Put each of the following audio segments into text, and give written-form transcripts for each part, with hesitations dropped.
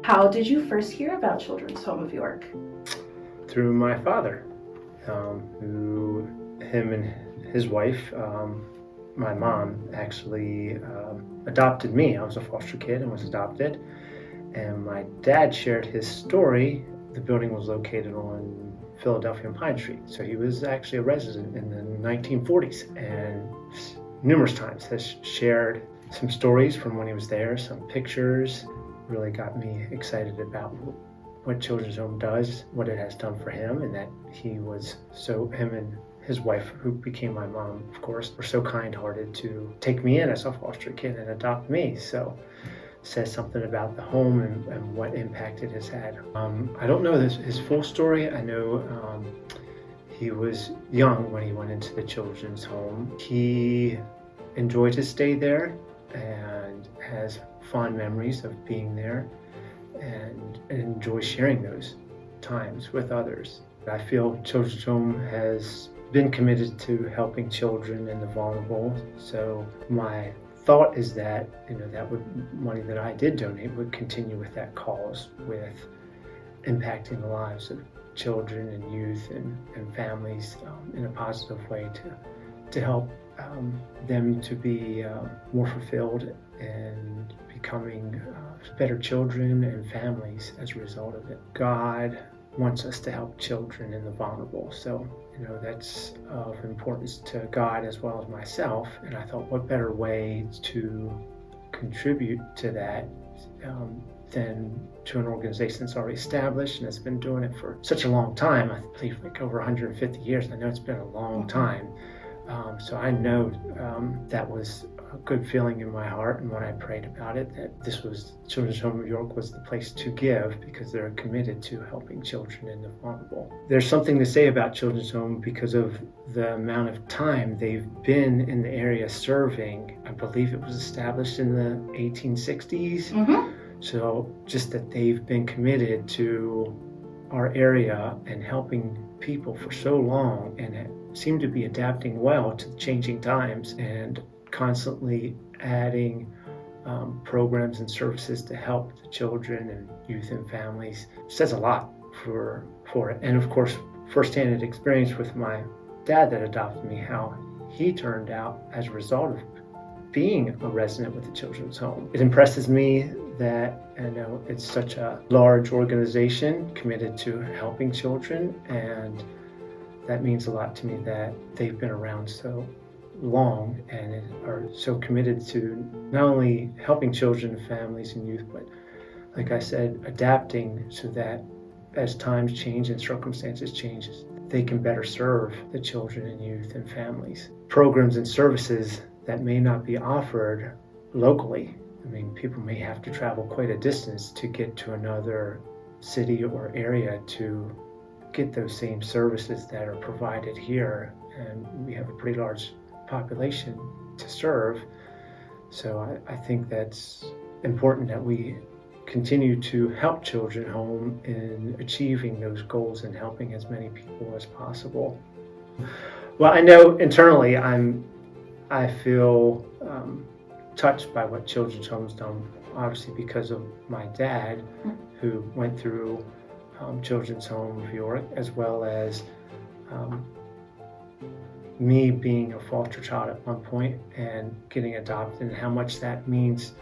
How did you first hear about Children's Home of York? Through my father, who him and his wife, my mom, actually adopted me. I was a foster kid and was adopted. And my dad shared his story. The building was located on Philadelphia and Pine Street. So he was actually a resident in the 1940s and numerous times has shared some stories from when he was there, some pictures. Really got me excited about what Children's Home does, what it has done for him, and that him and his wife, who became my mom, of course, were so kind-hearted to take me in as a foster kid and adopt me. So says something about the home and what impact it has had. I don't know his full story. I know he was young when he went into the Children's Home. He enjoyed his stay there and has fond memories of being there and enjoys sharing those times with others. I feel Children's Home has been committed to helping children and the vulnerable. So my thought is that money that I did donate would continue with that cause, with impacting the lives of children and youth and families in a positive way to help them to be more fulfilled and becoming better children and families as a result of it. God wants us to help children and the vulnerable. So, that's of importance to God as well as myself. And I thought, what better way to contribute to that than to an organization that's already established and has been doing it for such a long time. I believe like over 150 years. I know it's been a long time. So I know that was a good feeling in my heart, and when I prayed about it, that this was Children's Home of York was the place to give because they're committed to helping children and the vulnerable. There's something to say about Children's Home because of the amount of time they've been in the area serving. I believe it was established in the 1860s. Mm-hmm. So just that they've been committed to our area and helping people for so long, and it seemed to be adapting well to the changing times and constantly adding programs and services to help the children and youth and families. It says a lot for it. And of course, firsthand experience with my dad that adopted me, how he turned out as a result of being a resident with the Children's Home. It impresses me that it's such a large organization committed to helping children, and that means a lot to me that they've been around so long and are so committed to not only helping children, families, and youth, but like I said, adapting so that as times change and circumstances change, they can better serve the children and youth and families. Programs and services that may not be offered locally. I mean, people may have to travel quite a distance to get to another city or area to get those same services that are provided here. And we have a pretty large population to serve. So I think that's important that we continue to help Children's Home in achieving those goals and helping as many people as possible. Well, I know internally I feel touched by what Children's Home's done, obviously because of my dad, who went through Children's Home of York, as well as me being a foster child at one point and getting adopted, and how much that means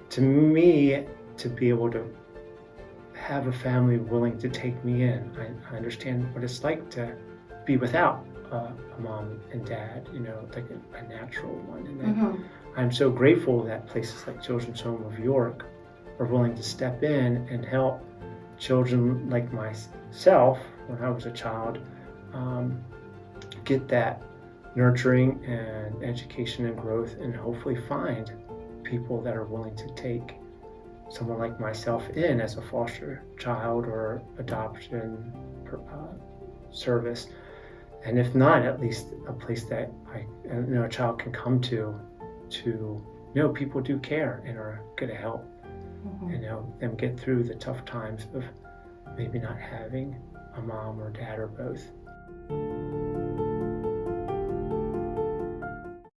to me to be able to have a family willing to take me in. I understand what it's like to be without a mom and dad, like a natural one. And I'm so grateful that places like Children's Home of York are willing to step in and help children like myself when I was a child get that nurturing and education and growth, and hopefully find people that are willing to take someone like myself in as a foster child or adoption service. And if not, at least a place that a child can come to know people do care and are going to help them get through the tough times of maybe not having a mom or dad or both.